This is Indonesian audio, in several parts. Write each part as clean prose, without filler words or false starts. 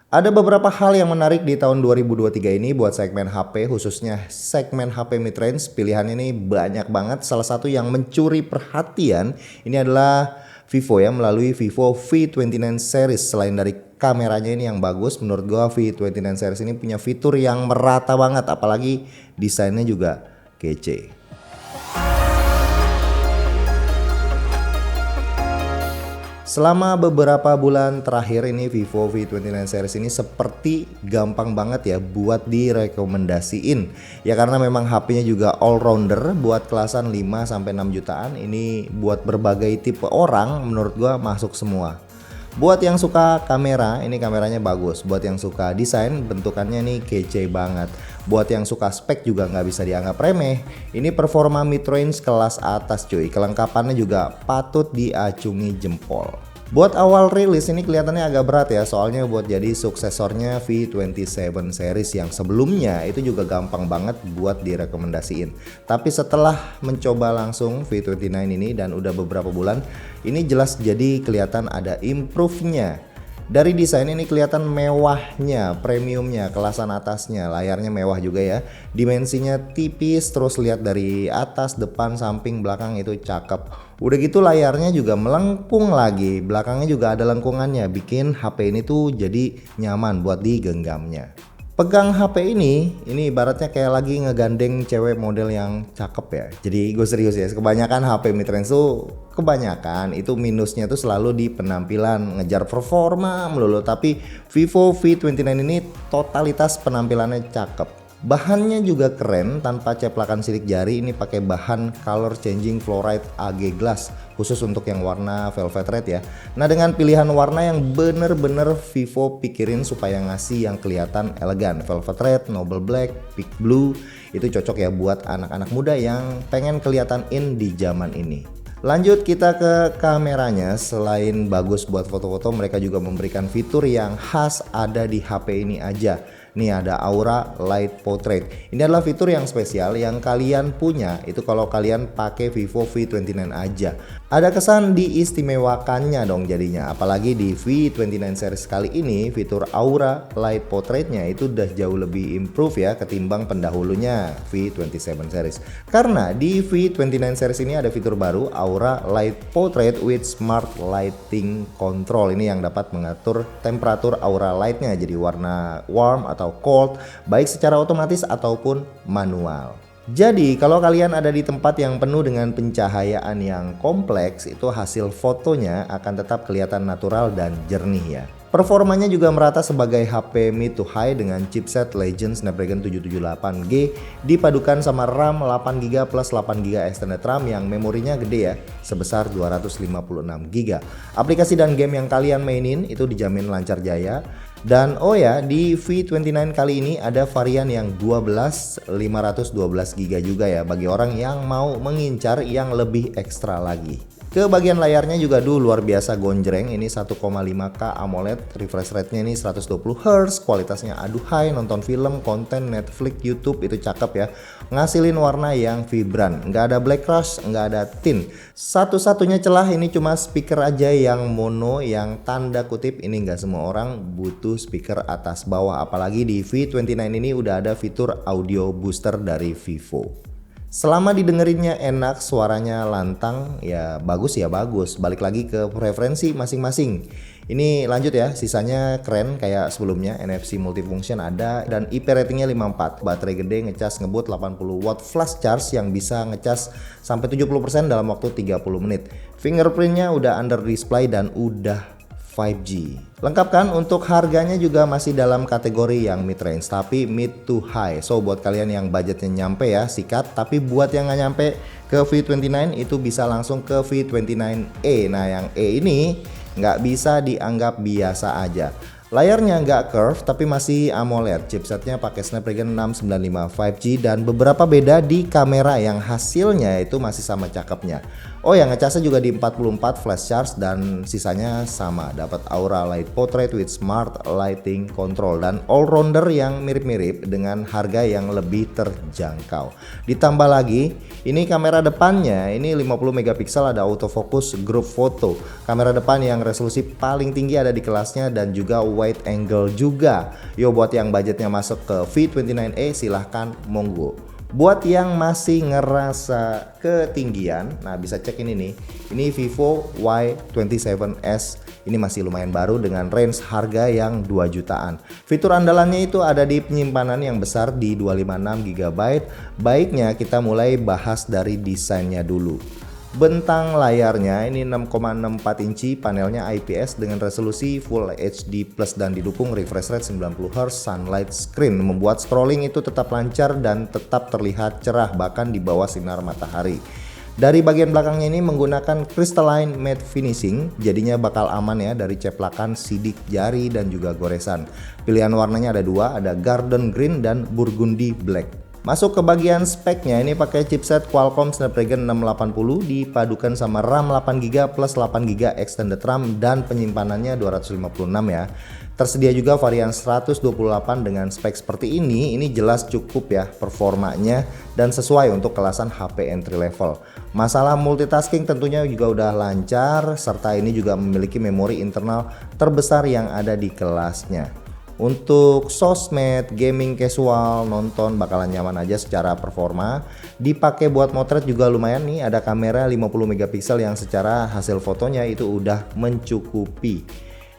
Ada beberapa hal yang menarik di tahun 2023 ini buat segmen HP, khususnya segmen HP mid-range. Pilihannya ini banyak banget. Salah satu yang mencuri perhatian ini adalah Vivo ya, melalui Vivo V29 series. Selain dari kameranya ini yang bagus, menurut gua V29 series ini punya fitur yang merata banget, apalagi desainnya juga kece. Selama beberapa bulan terakhir ini Vivo V29 series ini seperti gampang banget ya buat direkomendasiin. Ya karena memang HP-nya juga all rounder, buat kelasan 5 sampai 6 jutaan. Ini buat berbagai tipe orang menurut gua masuk semua. Buat yang suka kamera, ini kameranya bagus. Buat yang suka desain, bentukannya nih kece banget. Buat yang suka spek juga nggak bisa dianggap remeh. Ini performa mid-range kelas atas cuy. Kelengkapannya juga patut diacungi jempol. Buat awal rilis ini kelihatannya agak berat ya, soalnya buat jadi suksesornya V27 series yang sebelumnya itu juga gampang banget buat direkomendasiin. Tapi setelah mencoba langsung V29 ini dan udah beberapa bulan, ini jelas jadi kelihatan ada improve-nya. Dari desain ini kelihatan mewahnya, premiumnya, kelasan atasnya, layarnya mewah juga ya. Dimensinya tipis, terus lihat dari atas, depan, samping, belakang itu cakep. Udah gitu layarnya juga melengkung lagi, belakangnya juga ada lengkungannya, bikin HP ini tuh jadi nyaman buat digenggamnya. Pegang HP ini ibaratnya kayak lagi ngegandeng cewek model yang cakep ya. Jadi gue serius ya, kebanyakan HP mid-range tuh kebanyakan itu minusnya tuh selalu di penampilan, ngejar performa melulu. Tapi Vivo V29 ini totalitas penampilannya cakep. Bahannya juga keren, tanpa ceplakan sidik jari. Ini pakai bahan color changing fluoride AG glass khusus untuk yang warna velvet red ya. Nah dengan pilihan warna yang bener-bener Vivo pikirin supaya ngasih yang kelihatan elegan. Velvet red, noble black, peak blue itu cocok ya buat anak-anak muda yang pengen kelihatan in di zaman ini. Lanjut kita ke kameranya. Selain bagus buat foto-foto, mereka juga memberikan fitur yang khas ada di HP ini aja. Nih ada Aura Light Portrait. Ini adalah fitur yang spesial yang kalian punya itu kalau kalian pakai Vivo V29 aja. Ada kesan diistimewakannya dong jadinya. Apalagi di V29 series kali ini fitur Aura Light Portrait-nya itu udah jauh lebih improve ya ketimbang pendahulunya V27 series. Karena di V29 series ini ada fitur baru Aura Light Portrait with Smart Lighting Control. Ini yang dapat mengatur temperatur aura lightnya jadi warna warm atau cold, baik secara otomatis ataupun manual. Jadi kalau kalian ada di tempat yang penuh dengan pencahayaan yang kompleks, itu hasil fotonya akan tetap kelihatan natural dan jernih ya. Performanya juga merata sebagai HP mid to high dengan chipset Legion Snapdragon 778G dipadukan sama RAM 8GB plus 8GB extended RAM yang memorinya gede ya, sebesar 256GB. Aplikasi dan game yang kalian mainin itu dijamin lancar jaya. Dan oh ya, di V29 kali ini ada varian yang 512GB juga ya bagi orang yang mau mengincar yang lebih ekstra lagi. Ke bagian layarnya juga luar biasa gonjreng. Ini 1,5K AMOLED, refresh rate-nya ini 120Hz, kualitasnya aduhai, nonton film, konten Netflix, YouTube itu cakep ya. Ngasilin warna yang vibran, nggak ada black rush, nggak ada tint. Satu-satunya celah ini cuma speaker aja yang mono, yang tanda kutip ini nggak semua orang butuh speaker atas bawah. Apalagi di V29 ini udah ada fitur audio booster dari Vivo. Selama didengerinnya enak, suaranya lantang, ya bagus. Balik lagi ke preferensi masing-masing. Ini lanjut ya, sisanya keren kayak sebelumnya. NFC multifunction ada dan IP ratingnya 54. Baterai gede, ngecas ngebut 80 watt flash charge yang bisa ngecas sampai 70% dalam waktu 30 menit. Fingerprintnya udah under display dan udah 5G. Lengkap kan? Untuk harganya juga masih dalam kategori yang mid range tapi mid to high. So buat kalian yang budgetnya nyampe ya sikat, tapi buat yang nggak nyampe ke V29 itu bisa langsung ke V29e. Nah yang E ini nggak bisa dianggap biasa aja. Layarnya nggak curve tapi masih AMOLED, chipsetnya pakai Snapdragon 695 5G dan beberapa beda di kamera yang hasilnya itu masih sama cakepnya. Oh yang ngecasnya juga di 44 flash charge dan sisanya sama, dapat Aura Light Portrait with Smart Lighting Control dan all-rounder yang mirip-mirip dengan harga yang lebih terjangkau. Ditambah lagi ini kamera depannya ini 50 megapiksel, ada autofocus group photo. Kamera depan yang resolusi paling tinggi ada di kelasnya dan juga wide angle juga. Yo, buat yang budgetnya masuk ke V29e silahkan monggo. Buat yang masih ngerasa ketinggian, nah bisa cek ini nih. Ini Vivo Y27s. Ini masih lumayan baru dengan range harga yang 2 jutaan. Fitur andalannya itu ada di penyimpanan yang besar di 256 GB. Baiknya kita mulai bahas dari desainnya dulu. Bentang layarnya ini 6,64 inci, panelnya IPS dengan resolusi Full HD Plus dan didukung refresh rate 90Hz sunlight screen, membuat scrolling itu tetap lancar dan tetap terlihat cerah bahkan di bawah sinar matahari. Dari bagian belakangnya ini menggunakan crystalline matte finishing, jadinya bakal aman ya dari ceplakan sidik jari dan juga goresan. Pilihan warnanya ada dua, ada garden green dan burgundy black. Masuk ke bagian speknya, ini pakai chipset Qualcomm Snapdragon 680 dipadukan sama RAM 8GB plus 8GB extended RAM dan penyimpanannya 256 ya. Tersedia juga varian 128 dengan spek seperti ini jelas cukup ya performanya dan sesuai untuk kelasan HP entry level. Masalah multitasking tentunya juga udah lancar, serta ini juga memiliki memori internal terbesar yang ada di kelasnya. Untuk sosmed, gaming casual, nonton bakalan nyaman aja secara performa. Dipakai buat motret juga lumayan nih, ada kamera 50 megapiksel yang secara hasil fotonya itu udah mencukupi.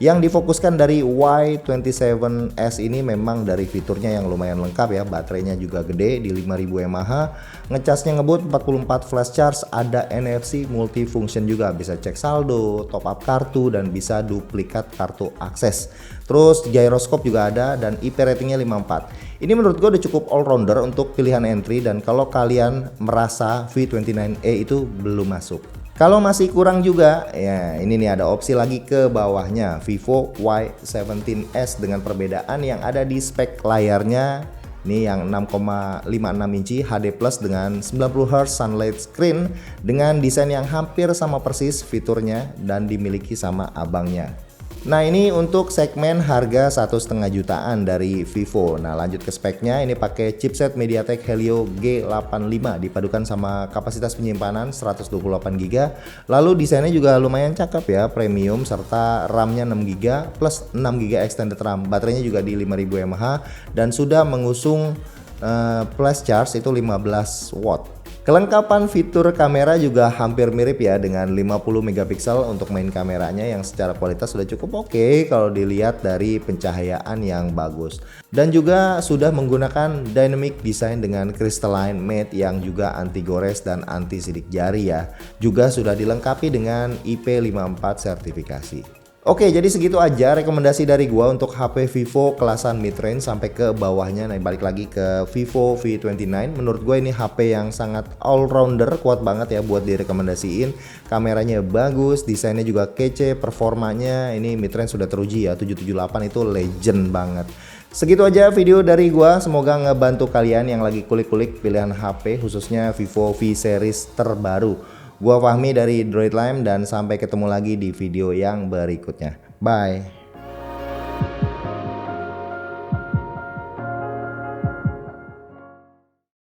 Yang difokuskan dari Y27s ini memang dari fiturnya yang lumayan lengkap ya, baterainya juga gede di 5000 mAh, ngecasnya ngebut 44 flash charge, ada NFC multifunction juga, bisa cek saldo, top up kartu dan bisa duplikat kartu akses. Terus gyroscope juga ada dan IP ratingnya 54. Ini menurut gue udah cukup all rounder untuk pilihan entry, dan kalau kalian merasa V29e itu belum masuk, kalau masih kurang juga, ya ini nih ada opsi lagi ke bawahnya, Vivo Y17s dengan perbedaan yang ada di spek layarnya. Ini yang 6,56 inci HD Plus dengan 90Hz sunlight screen dengan desain yang hampir sama persis fiturnya dan dimiliki sama abangnya. Nah ini untuk segmen harga 1,5 jutaan dari Vivo. Nah lanjut ke speknya, ini pakai chipset MediaTek Helio G85 dipadukan sama kapasitas penyimpanan 128GB. Lalu desainnya juga lumayan cakep ya, premium, serta RAM-nya 6GB plus 6GB extended RAM. Baterainya juga di 5000 mAh dan sudah mengusung flash charge itu 15 watt. Kelengkapan fitur kamera juga hampir mirip ya dengan 50 megapiksel untuk main kameranya yang secara kualitas sudah cukup oke kalau dilihat dari pencahayaan yang bagus. Dan juga sudah menggunakan dynamic design dengan crystalline matte yang juga anti gores dan anti sidik jari ya. Juga sudah dilengkapi dengan IP54 sertifikasi. Oke, jadi segitu aja rekomendasi dari gua untuk HP Vivo kelasan mid-range sampai ke bawahnya. Nah, balik lagi ke Vivo V29. Menurut gue ini HP yang sangat all-rounder, kuat banget ya buat direkomendasiin. Kameranya bagus, desainnya juga kece, performanya ini mid-range sudah teruji ya. 778 itu legend banget. Segitu aja video dari gua, semoga ngebantu kalian yang lagi kulik-kulik pilihan HP khususnya Vivo V series terbaru. Gua Fahmi dari Droid Lime dan sampai ketemu lagi di video yang berikutnya. Bye.